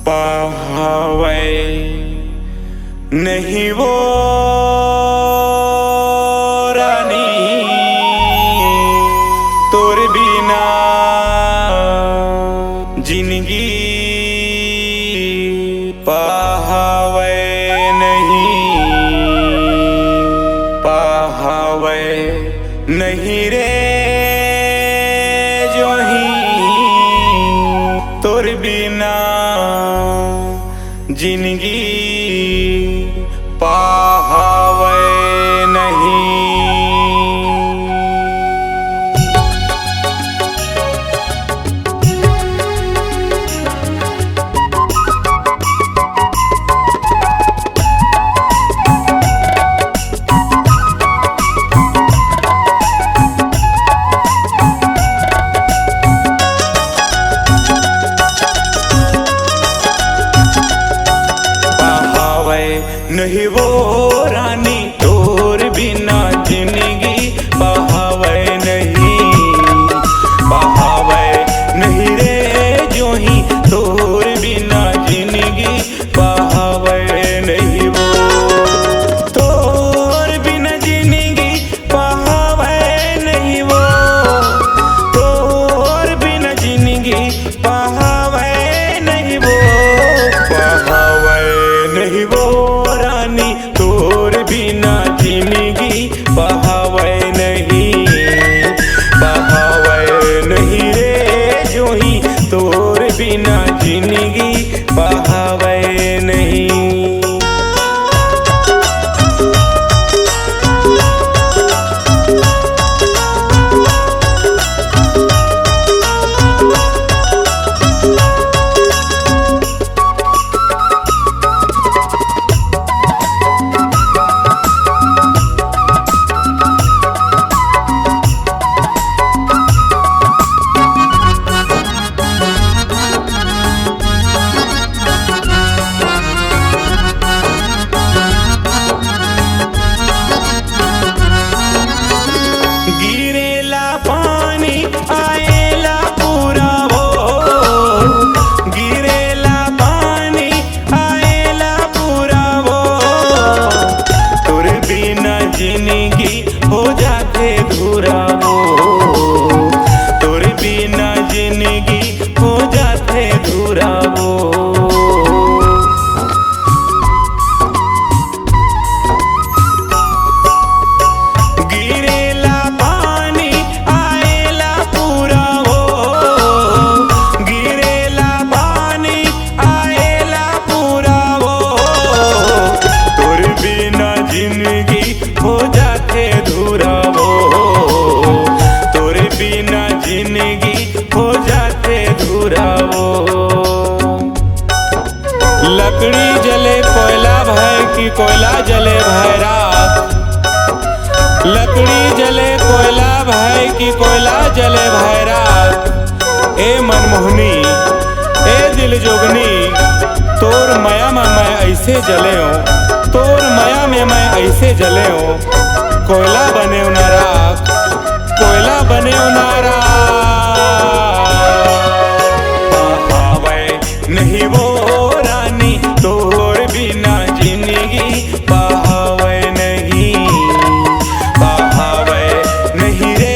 पावे नहीं वो रानी तोर बिना जिंदगी पावे नहीं रे जो ही तोर बिना जिंदगी पावे नहीं। नहीं वो रानी तोर बिना जिंदगी पावे नहीं रे जो ही तोर बिना जिंदगी पावे नहीं वो तोर बिना जिंदगी पावे नहीं वो तोर बिना जिंदगी पावे नहीं वो पावे नहीं वो तोर बिना जिंदगी पावे नहीं रे जो ही तोर बिना जिंदगी पावे नहीं। जिंदगी हो जाते धूरा हो तोर बिना जिंदगी हो जाते धूरा हो। गिरेला पानी आएला पूरा हो गिरेला पानी आएला पूरा हो तोर बिना जिंदगी हो जाते धूरा वो तोरे बिना जिंदगी हो जाते धूरा वो। लकड़ी जले कोयला भय की कोयला जले भय राख लकड़ी जले कोयला भय की कोयला जले भय राख। ए मनमोहनी ए दिल जोगनी तोर माया में मैं ऐसे जले हूँ तोर माया में मैं ऐसे जले हूँ कोयला बने ना राख कोयला बने ना पावे नहीं वो रानी तोर बिना जिंदगी पावे नहीं रे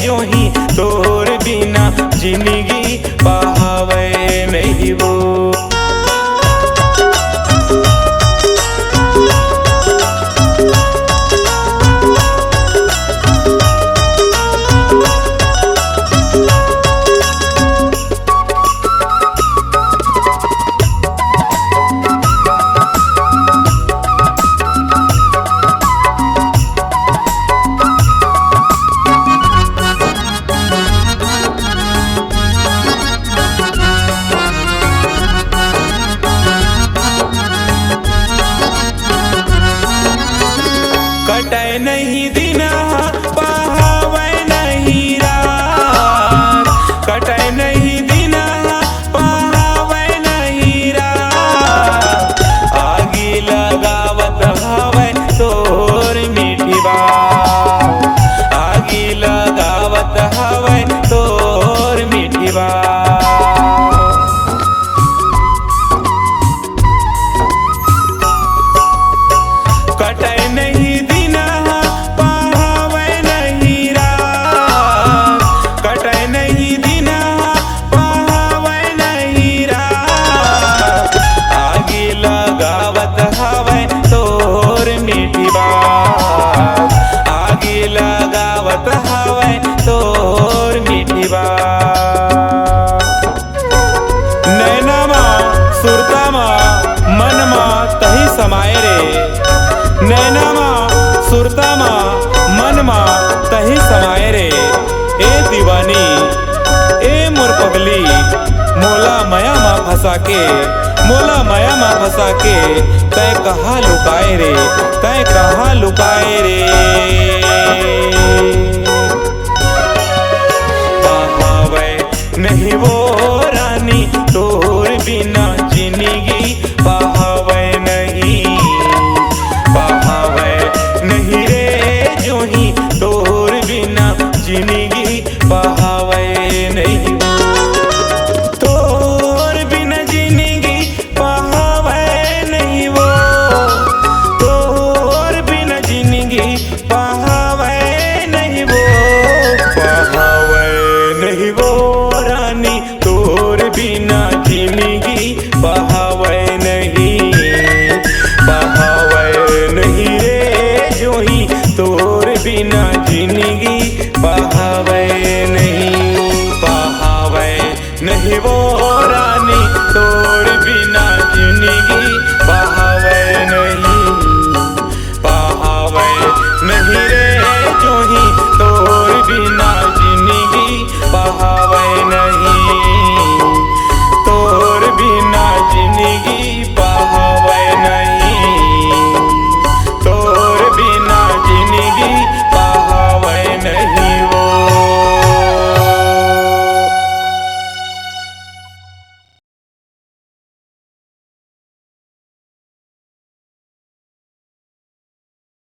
जो ही तोर बिना जिंदगी पावे नहीं वो। बोली, मोला माया मा फंसा के, मोला माया मा फंसा के, तय कहाँ लुकाए रे, तय कहाँ लुकाए रे।